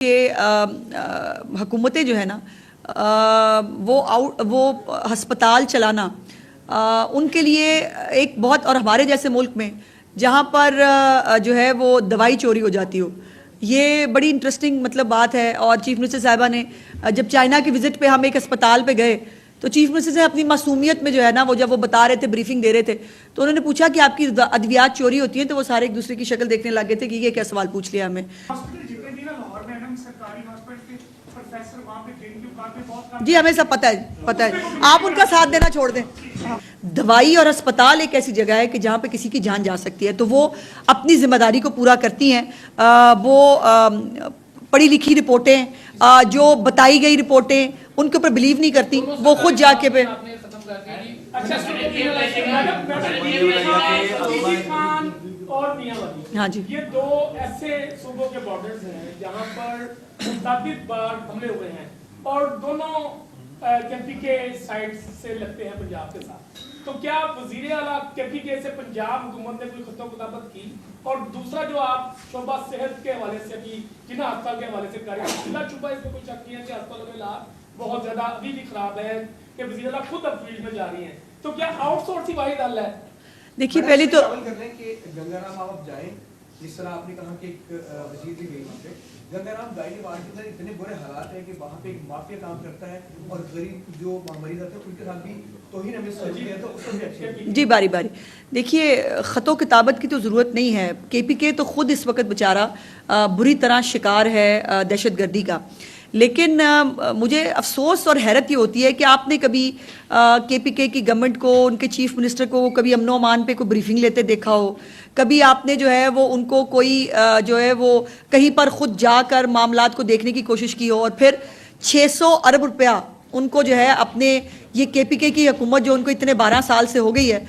کہ حکومتیں جو ہے نا وہ ہسپتال چلانا ان کے لیے ایک بہت، اور ہمارے جیسے ملک میں جہاں پر جو ہے وہ دوائی چوری ہو جاتی ہو، یہ بڑی انٹرسٹنگ مطلب بات ہے۔ اور چیف منسٹر صاحبہ نے جب چائنا کی وزٹ پہ ہم ایک اسپتال پہ گئے تو چیف منسٹر سے اپنی معصومیت میں جو ہے نا وہ جب وہ بتا رہے تھے، بریفنگ دے رہے تھے، تو انہوں نے پوچھا کہ آپ کی ادویات چوری ہوتی ہیں، تو وہ سارے ایک دوسرے کی شکل دیکھنے لگ گئے تھے کہ یہ کیا سوال پوچھ لیا ہمیں۔ جی ہمیں سب پتہ ہے، آپ ان کا ساتھ دینا چھوڑ دیں۔ دوائی اور اسپتال ایک ایسی جگہ ہے کہ جہاں پہ کسی کی جان جا سکتی ہے، تو وہ اپنی ذمہ داری کو پورا کرتی ہیں۔ وہ پڑھی لکھی رپورٹیں، جو بتائی گئی رپورٹیں، ان کے اوپر بلیو نہیں کرتی، وہ خود جا کے پہ ہاں جی، یہ دو ایسے صوبوں کے بارڈرز ہیں جہاں پر متعدد بار حملے ہوئے ہیں اور دونوں کے پی کے سائڈ سے لگتے ہیں پنجاب کے ساتھ۔ تو کیا وزیر اعلیٰ کے پی کے سے پنجاب حکومت نے کوئی خط و کتابت کی؟ اور دوسرا جو آپ شعبہ صحت کے حوالے سے بھی جناح ہسپتال کے حوالے سے کر رہے ہیں، بلا شبہ اس میں کوئی شک نہیں ہے کہ ہسپتالوں میں حالات بہت زیادہ ابھی بھی خراب ہے کہ وزیر اعلیٰ خود اب فیلڈ میں جا رہی ہیں، تو کیا آؤٹ سورس ہی واحد حل ہے؟ دیکھیے پہلی تو کر رہے ہیں کہ گنگا رام آپ جائیں، جس طرح آپ نے کہا کہ ایک وزیر بھی گئی وہاں پہ، گنگا رام گائی وارڈ کے اندر اتنے برے حالات ہیں کہ وہاں پہ ایک مافیا کام کرتا ہے اور غریب جو مریض آتے ہیں ان کے ساتھ بھی توہین ہمیں سمجھ ہے، تو اس کو بھی اچھی جی باری باری دیکھیے، خط و کتابت کی تو ضرورت نہیں ہے۔ کے پی کے تو خود اس وقت بیچارہ بری طرح شکار ہے دہشت گردی کا، لیکن مجھے افسوس اور حیرت یہ ہوتی ہے کہ آپ نے کبھی کے پی کے کی گورنمنٹ کو، ان کے چیف منسٹر کو کبھی امن و امان پہ کوئی بریفنگ لیتے دیکھا ہو؟ کبھی آپ نے جو ہے وہ ان کو کوئی جو ہے وہ کہیں پر خود جا کر معاملات کو دیکھنے کی کوشش کی ہو؟ اور پھر 600 ارب روپیہ ان کو جو ہے اپنے یہ کے پی کے کی حکومت جو ان کو اتنے 12 سال سے ہو گئی ہے،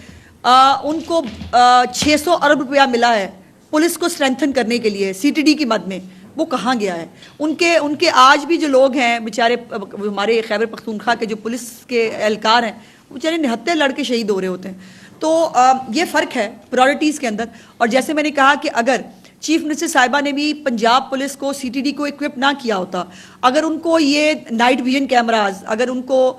ان کو 600 ارب روپیہ ملا ہے پولیس کو اسٹرینتھن کرنے کے لیے سی ٹی ڈی کی مد میں، وہ کہاں گیا ہے؟ ان کے آج بھی جو لوگ ہیں بیچارے، ہمارے خیبر پختونخوا کے جو پولیس کے اہلکار ہیں، وہ بیچارے نہتے لڑ کے شہید ہو رہے ہوتے ہیں۔ تو یہ فرق ہے پرائورٹیز کے اندر۔ اور جیسے میں نے کہا کہ اگر چیف منسٹر صاحبہ نے بھی پنجاب پولیس کو سی ٹی ڈی کو اکوپ نہ کیا ہوتا، اگر ان کو یہ نائٹ ویژن کیمراز، اگر ان کو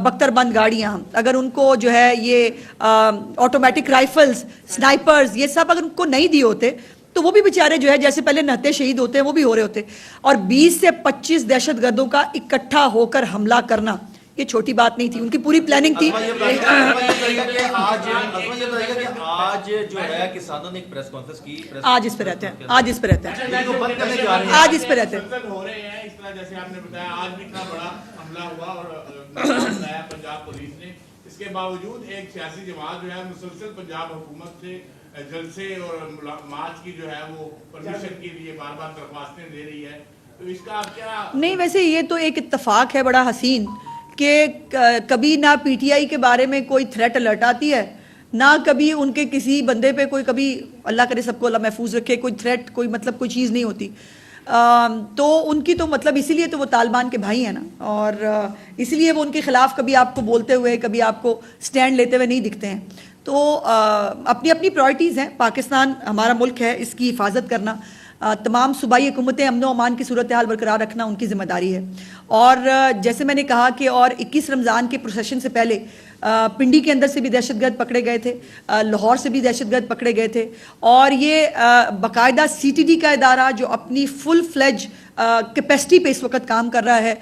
بختر بند گاڑیاں، اگر ان کو جو ہے یہ آٹومیٹک رائفلز، سنائپرز، یہ سب اگر ان کو نہیں دیے ہوتے تو وہ بھی بیچارے جو ہے جیسے پہلے نہتے شہید ہوتے ہیں وہ بھی ہو رہے ہوتے۔ اور 20 سے 25 دہشت گردوں کا اکٹھا ہو کر حملہ کرنا یہ چھوٹی بات نہیں تھی، ان کی پوری پلاننگ تھی۔ آج جو ہے کسانوں نے ایک پریس کانفرنس کی، آج اس پہ رہتے ہیں، آج اس پہ رہتے ہیں، آج اس پہ رہتے ہیں۔ ہو رہے ہیں اس طرح جیسے آپ نے بتایا، آج بھی اتنا بڑا حملہ ہوا اور بتایا پنجاب پولیس نے، اس کے باوجود ایک سیاسی جماعت جو ہے مسلسل پنجاب حکومت سے جلسے اور مارچ کی جو ہے وہ پرمیشن کے لیے بار بار درخواستیں دے رہی ہے، تو اس کا آپ کیا؟ نہیں، ویسے یہ تو ایک اتفاق ہے بڑا حسین کہ کبھی نہ پی ٹی آئی کے بارے میں کوئی تھریٹ الرٹ آتی ہے، نہ کبھی ان کے کسی بندے پہ کوئی، کبھی اللہ کرے سب کو اللہ محفوظ رکھے، کوئی تھریٹ، کوئی مطلب کوئی چیز نہیں ہوتی۔ تو ان کی تو مطلب اسی لیے تو وہ طالبان کے بھائی ہیں نا، اور اسی لیے وہ ان کے خلاف کبھی آپ کو بولتے ہوئے، کبھی آپ کو سٹینڈ لیتے ہوئے نہیں دکھتے ہیں۔ تو اپنی اپنی پرائورٹیز ہیں، پاکستان ہمارا ملک ہے، اس کی حفاظت کرنا، تمام صوبائی حکومتیں امن و امان کی صورتحال برقرار رکھنا ان کی ذمہ داری ہے۔ اور جیسے میں نے کہا کہ اور 21 رمضان کے پروسیشن سے پہلے پنڈی کے اندر سے بھی دہشت گرد پکڑے گئے تھے، لاہور سے بھی دہشت گرد پکڑے گئے تھے، اور یہ باقاعدہ سی ٹی ڈی کا ادارہ جو اپنی فل فلیج کیپیسٹی پہ اس وقت کام کر رہا ہے،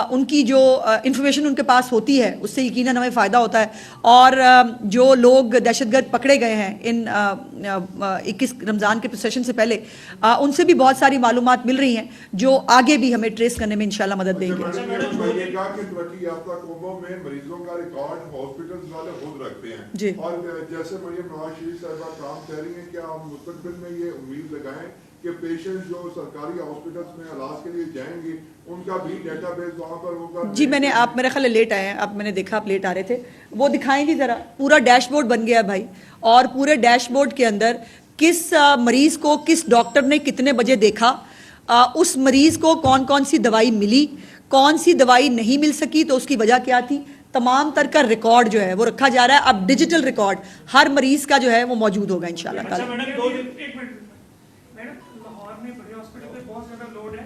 ان کی جو انفارمیشن ان کے پاس ہوتی ہے اس سے یقیناً ہمیں فائدہ ہوتا ہے۔ اور جو لوگ دہشت گرد پکڑے گئے ہیں ان 21 رمضان کے پروسیشن سے پہلے، ان سے بھی بہت ساری معلومات مل رہی ہیں جو آگے بھی ہمیں ٹریس کرنے میں انشاءاللہ مدد دیں گے۔ ترقی یافتہ قوموں میں مریضوں کا ریکارڈ ہاسپٹلز والے خود رکھتے ہیں جی، اور جیسے مریم نواز شریف صاحبہ کام کر رہی ہیں، کیا ہم مستقبل میں یہ امید لگائیں کہ پیشنٹ جو سرکاری ہاسپٹلز میں علاج کے لیے جائیں گے ان کا بھی ڈیٹا بیس وہاں پر ہوگا؟ جی میں نے، آپ میرے خیال لیٹ آئے ہیں، اب میں نے دیکھا آپ لیٹ آ رہے تھے، وہ دکھائیں گی ذرا، پورا ڈیش بورڈ بن گیا ہے بھائی، اور پورے ڈیش بورڈ کے اندر کس مریض کو کس ڈاکٹر نے کتنے بجے دیکھا، اس مریض کو کون کون سی دوائی ملی، کون سی دوائی نہیں مل سکی تو اس کی وجہ کیا تھی، تمام تر کا ریکارڈ جو ہے وہ رکھا جا رہا ہے۔ اب ڈیجیٹل ریکارڈ ہر مریض کا جو ہے وہ موجود ہوگا انشاءاللہ تعالی۔ لاہور میں بڑے ہاسپٹل پہ بہت زیادہ لوڈ ہے،